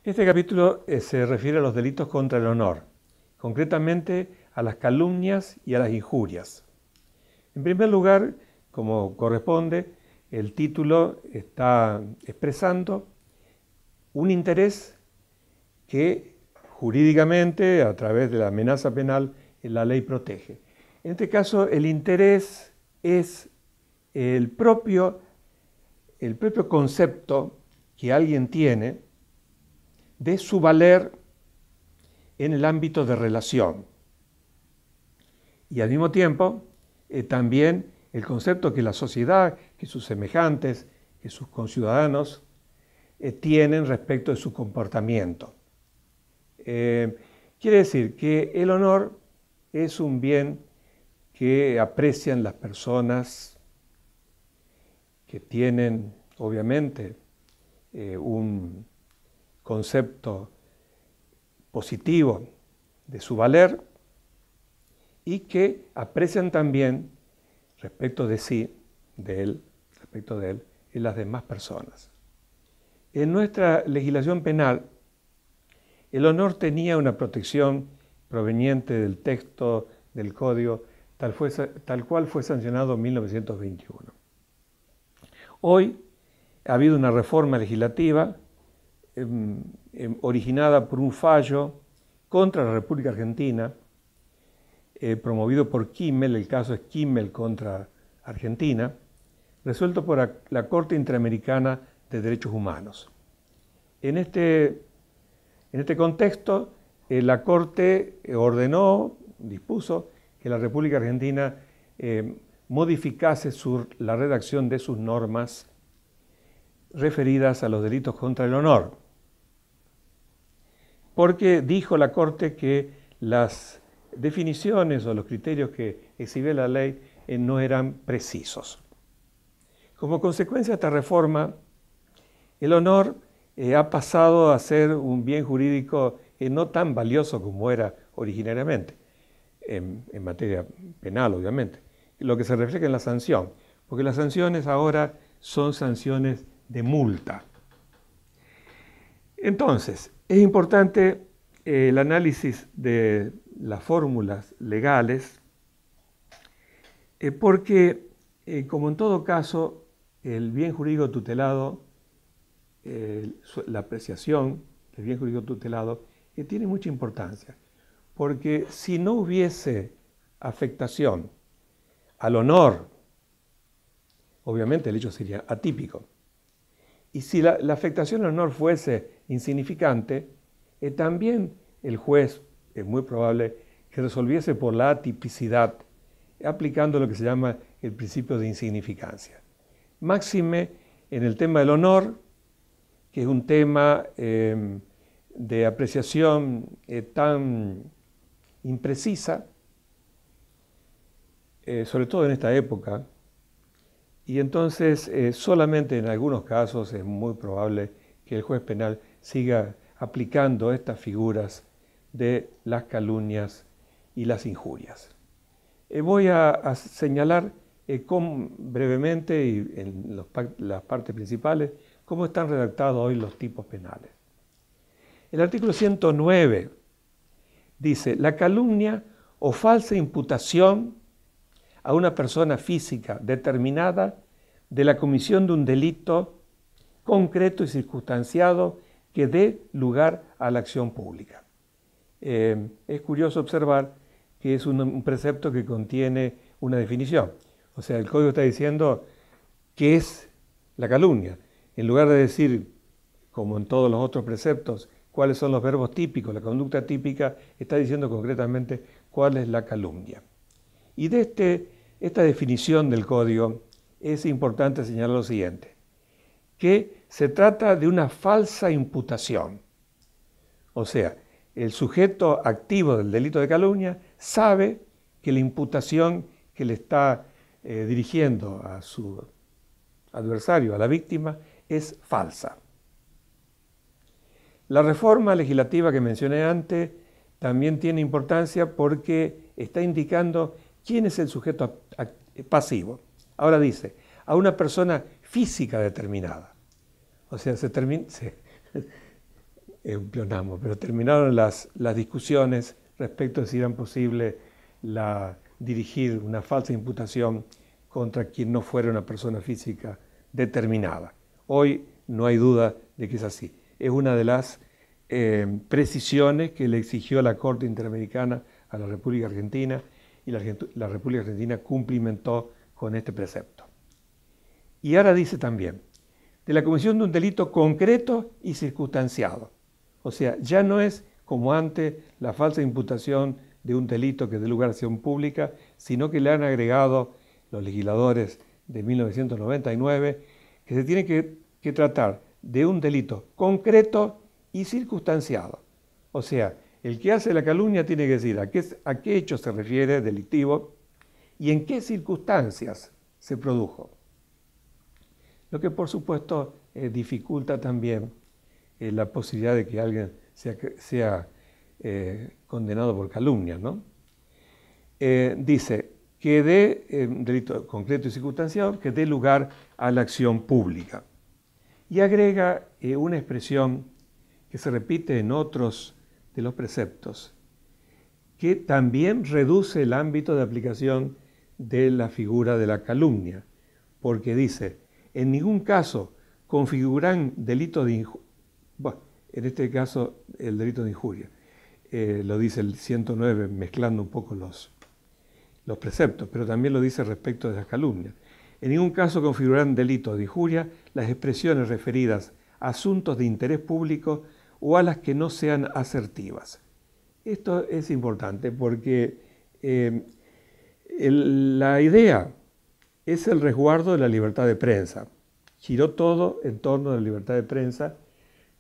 Este capítulo se refiere a los delitos contra el honor, concretamente a las calumnias y a las injurias. En primer lugar, como corresponde, el título está expresando un interés que jurídicamente, a través de la amenaza penal, la ley protege. En este caso, el interés es el propio concepto que alguien tiene de su valer en el ámbito de relación. Y al mismo tiempo, también el concepto que la sociedad, que sus semejantes, que sus conciudadanos tienen respecto de su comportamiento. Quiere decir que el honor es un bien que aprecian las personas que tienen, obviamente, un concepto positivo de su valer y que aprecian también respecto de sí, respecto de él, en las demás personas. En nuestra legislación penal, el honor tenía una protección proveniente del texto del Código, tal cual fue sancionado en 1921. Hoy ha habido una reforma legislativa originada por un fallo contra la República Argentina, promovido por Kimmel, el caso es Kimmel contra Argentina, resuelto por la Corte Interamericana de Derechos Humanos. En este contexto, la Corte dispuso que la República Argentina modificase la redacción de sus normas referidas a los delitos contra el honor, porque dijo la Corte que las definiciones o los criterios que exhibía la ley no eran precisos. Como consecuencia de esta reforma, el honor ha pasado a ser un bien jurídico no tan valioso como era originariamente, en materia penal, obviamente, lo que se refleja en la sanción, porque las sanciones ahora son sanciones de multa. Entonces, es importante el análisis de las fórmulas legales, porque, como en todo caso, el bien jurídico tutelado, la apreciación del bien jurídico tutelado, tiene mucha importancia, porque si no hubiese afectación al honor, obviamente el hecho sería atípico. Y si la afectación al honor fuese insignificante, también el juez es muy probable que resolviese por la atipicidad, aplicando lo que se llama el principio de insignificancia. Máxime en el tema del honor, que es un tema de apreciación tan imprecisa, sobre todo en esta época, y entonces solamente en algunos casos es muy probable que el juez penal siga aplicando estas figuras de las calumnias y las injurias. Voy a señalar brevemente y en las partes principales cómo están redactados hoy los tipos penales. El artículo 109 dice: la calumnia o falsa imputación a una persona física determinada de la comisión de un delito concreto y circunstanciado que dé lugar a la acción pública. Es curioso observar que es un precepto que contiene una definición. O sea, el Código está diciendo qué es la calumnia. En lugar de decir, como en todos los otros preceptos, cuáles son los verbos típicos, la conducta típica, está diciendo concretamente cuál es la calumnia. Y de esta definición del Código es importante señalar lo siguiente, que se trata de una falsa imputación. O sea, el sujeto activo del delito de calumnia sabe que la imputación que le está dirigiendo a su adversario, a la víctima, es falsa. La reforma legislativa que mencioné antes también tiene importancia porque está indicando quién es el sujeto pasivo. Ahora dice, a una persona física determinada. O sea, un pleonasmo, pero terminaron las discusiones respecto de si era posible dirigir una falsa imputación contra quien no fuera una persona física determinada. Hoy no hay duda de que es así. Es una de las precisiones que le exigió la Corte Interamericana a la República Argentina, y la República Argentina cumplimentó con este precepto. Y ahora dice también, de la comisión de un delito concreto y circunstanciado. O sea, ya no es como antes la falsa imputación de un delito que dé lugar a acción pública, sino que le han agregado los legisladores de 1999 que se tiene que tratar de un delito concreto y circunstanciado. O sea, el que hace la calumnia tiene que decir a qué hecho se refiere delictivo y en qué circunstancias se produjo. Lo que por supuesto dificulta también la posibilidad de que alguien sea condenado por calumnia, ¿no? Dice que dé delito concreto y circunstanciado, que dé lugar a la acción pública. Y agrega una expresión que se repite en otros de los preceptos, que también reduce el ámbito de aplicación de la figura de la calumnia, porque dice, en ningún caso configuran delito de injuria, bueno, en este caso el delito de injuria, lo dice el 109 mezclando un poco los preceptos, pero también lo dice respecto de las calumnias. En ningún caso configurarán delito de injuria las expresiones referidas a asuntos de interés público o a las que no sean asertivas. Esto es importante porque la idea es el resguardo de la libertad de prensa. Giró todo en torno a la libertad de prensa,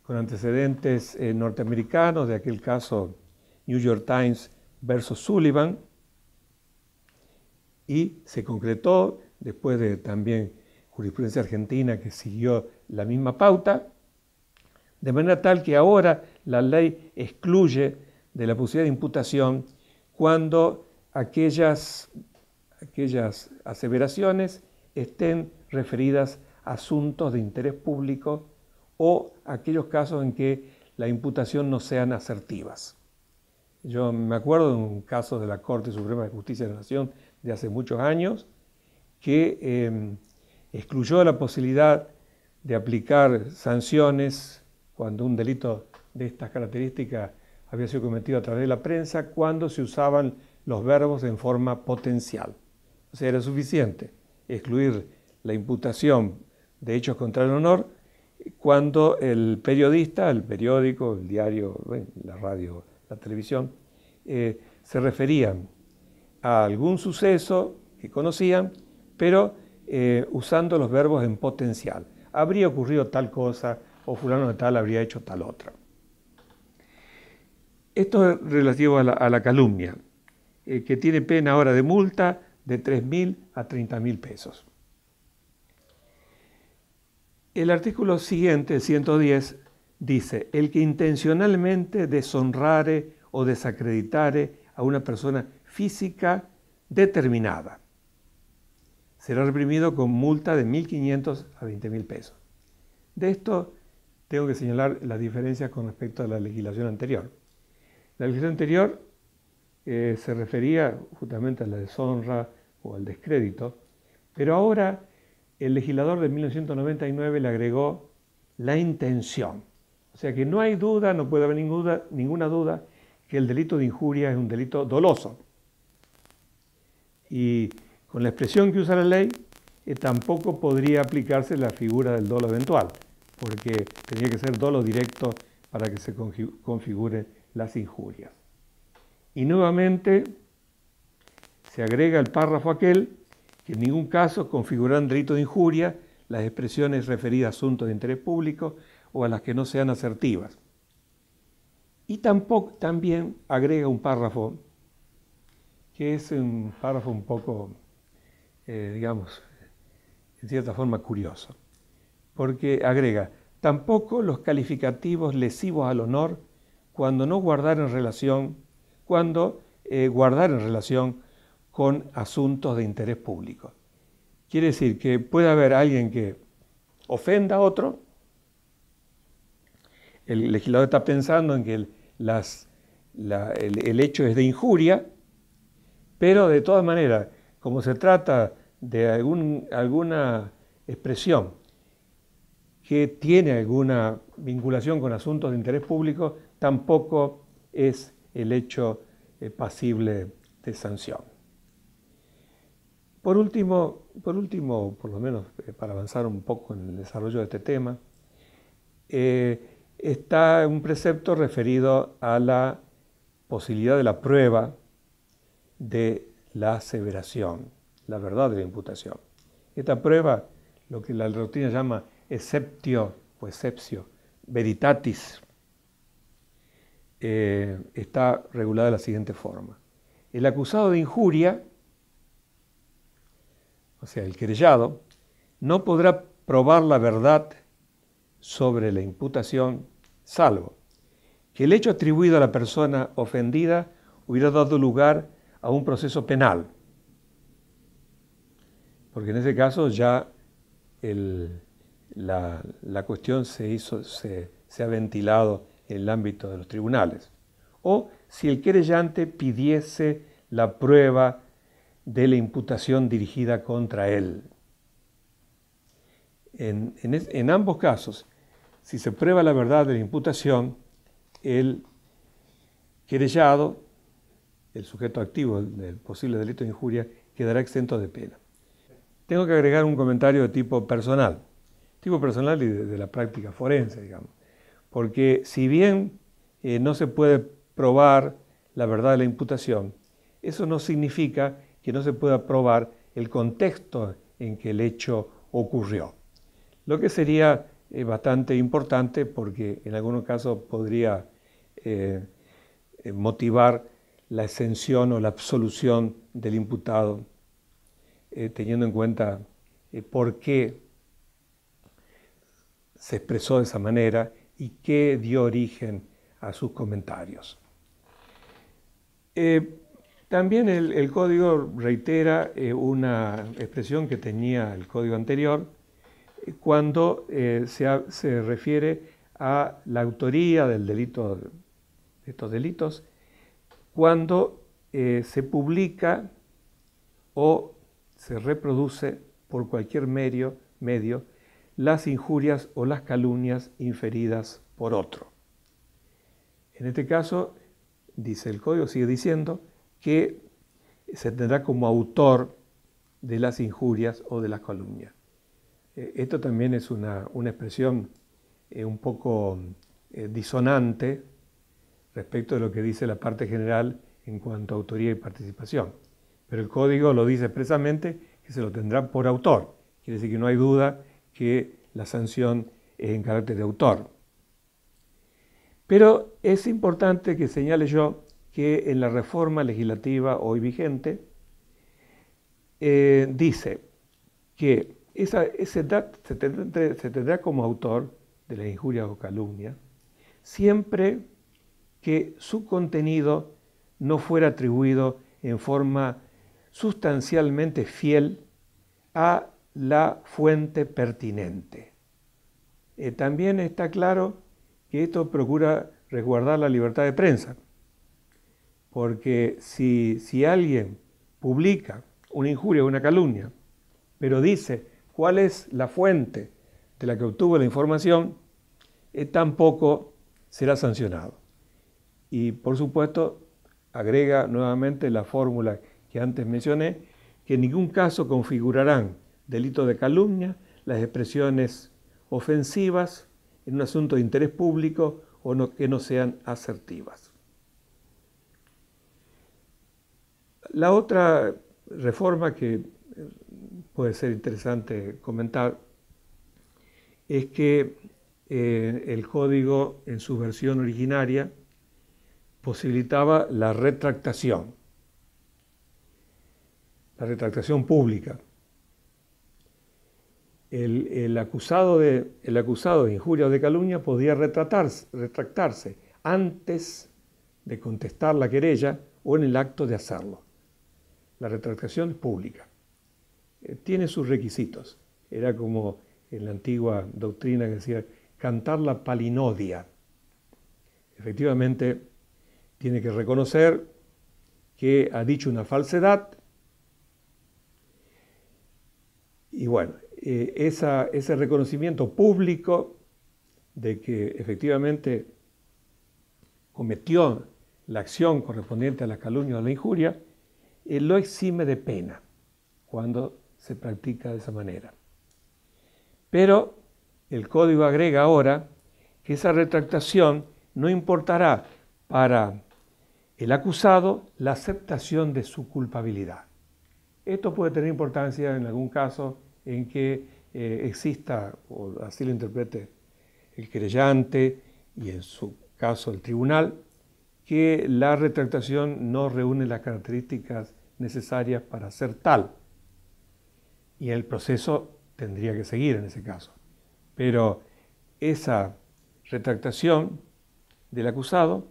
con antecedentes norteamericanos, de aquel caso New York Times versus Sullivan, y se concretó después de también jurisprudencia argentina que siguió la misma pauta, de manera tal que ahora la ley excluye de la posibilidad de imputación cuando aquellas aseveraciones estén referidas a asuntos de interés público o aquellos casos en que la imputación no sean asertivas. Yo me acuerdo de un caso de la Corte Suprema de Justicia de la Nación de hace muchos años que excluyó la posibilidad de aplicar sanciones cuando un delito de estas características había sido cometido a través de la prensa, cuando se usaban los verbos en forma potencial. O sea, era suficiente excluir la imputación de hechos contra el honor cuando el periodista, el periódico, el diario, la radio, la televisión, se referían a algún suceso que conocían, pero usando los verbos en potencial. Habría ocurrido tal cosa o fulano de tal habría hecho tal otra. Esto es relativo a la calumnia, que tiene pena ahora de multa de 3.000 a 30.000 pesos. El artículo siguiente, el 110, dice, el que intencionalmente deshonrare o desacreditare a una persona física determinada será reprimido con multa de 1.500 a 20.000 pesos. De esto tengo que señalar la diferencia con respecto a la legislación anterior. La legislación anterior se refería justamente a la deshonra o al descrédito, pero ahora el legislador de 1999 le agregó la intención. O sea que no hay duda, no puede haber ninguna duda que el delito de injuria es un delito doloso. Y con la expresión que usa la ley, tampoco podría aplicarse la figura del dolo eventual, porque tenía que ser dolo directo para que se configuren las injurias. Y nuevamente se agrega el párrafo aquel que en ningún caso configurarán delito de injuria las expresiones referidas a asuntos de interés público o a las que no sean asertivas. Y también agrega un párrafo que es un párrafo un poco, digamos, en cierta forma curioso, porque agrega, tampoco los calificativos lesivos al honor cuando guardar en relación con asuntos de interés público. Quiere decir que puede haber alguien que ofenda a otro el legislador está pensando en que el hecho es de injuria, pero de todas maneras, como se trata de alguna expresión que tiene alguna vinculación con asuntos de interés público, tampoco es el hecho pasible de sanción. Por último, por lo menos para avanzar un poco en el desarrollo de este tema, está un precepto referido a la posibilidad de la prueba de la aseveración, la verdad de la imputación. Esta prueba, lo que la doctrina llama exceptio o exceptio veritatis, está regulada de la siguiente forma. El acusado de injuria, o sea, el querellado, no podrá probar la verdad sobre la imputación, salvo que el hecho atribuido a la persona ofendida hubiera dado lugar a un proceso penal, porque en ese caso ya la cuestión se ha ventilado en el ámbito de los tribunales, o si el querellante pidiese la prueba de la imputación dirigida contra él. En ambos casos, si se prueba la verdad de la imputación, el querellado, el sujeto activo del posible delito de injuria, quedará exento de pena. Tengo que agregar un comentario de tipo personal y de la práctica forense, digamos, porque si bien no se puede probar la verdad de la imputación, eso no significa que no se pueda probar el contexto en que el hecho ocurrió, lo que sería bastante importante porque en algunos casos podría motivar la exención o la absolución del imputado, teniendo en cuenta por qué se expresó de esa manera y qué dio origen a sus comentarios. También el código reitera una expresión que tenía el código anterior cuando se refiere a la autoría del delito, de estos delitos, cuando se publica o se reproduce por cualquier medio las injurias o las calumnias inferidas por otro. En este caso, dice el código, sigue diciendo que se tendrá como autor de las injurias o de las calumnias. Esto también es una expresión un poco disonante respecto de lo que dice la parte general en cuanto a autoría y participación. Pero el código lo dice expresamente que se lo tendrá por autor. Quiere decir que no hay duda que la sanción es en carácter de autor. Pero es importante que señale yo que en la reforma legislativa hoy vigente dice que se tendrá como autor de la injuria o calumnia siempre que su contenido no fuera atribuido en forma sustancialmente fiel a la fuente pertinente. También está claro que esto procura resguardar la libertad de prensa, porque si alguien publica una injuria o una calumnia, pero dice cuál es la fuente de la que obtuvo la información, tampoco será sancionado. Y por supuesto, agrega nuevamente la fórmula que antes mencioné, que en ningún caso configurarán delito de calumnia las expresiones ofensivas en un asunto de interés público o que no sean asertivas. La otra reforma que puede ser interesante comentar es que el código en su versión originaria posibilitaba la retractación pública. El acusado de injuria o de calumnia podía retractarse antes de contestar la querella o en el acto de hacerlo. La retractación es pública. Tiene sus requisitos. Era como en la antigua doctrina que decía cantar la palinodia. efectivamente tiene que reconocer que ha dicho una falsedad y bueno, ese reconocimiento público de que efectivamente cometió la acción correspondiente a la calumnia o a la injuria, lo exime de pena cuando se practica de esa manera. Pero el código agrega ahora que esa retractación no importará para el acusado la aceptación de su culpabilidad. Esto puede tener importancia en algún caso en que exista, o así lo interprete el querellante y en su caso el tribunal, que la retractación no reúne las características necesarias para ser tal. Y el proceso tendría que seguir en ese caso. Pero esa retractación del acusado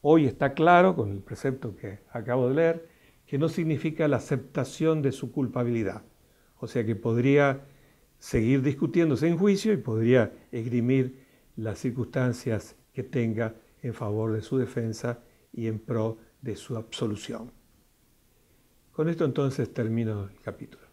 hoy está claro, con el precepto que acabo de leer, que no significa la aceptación de su culpabilidad. O sea que podría seguir discutiéndose en juicio y podría esgrimir las circunstancias que tenga en favor de su defensa y en pro de su absolución. Con esto entonces termino el capítulo.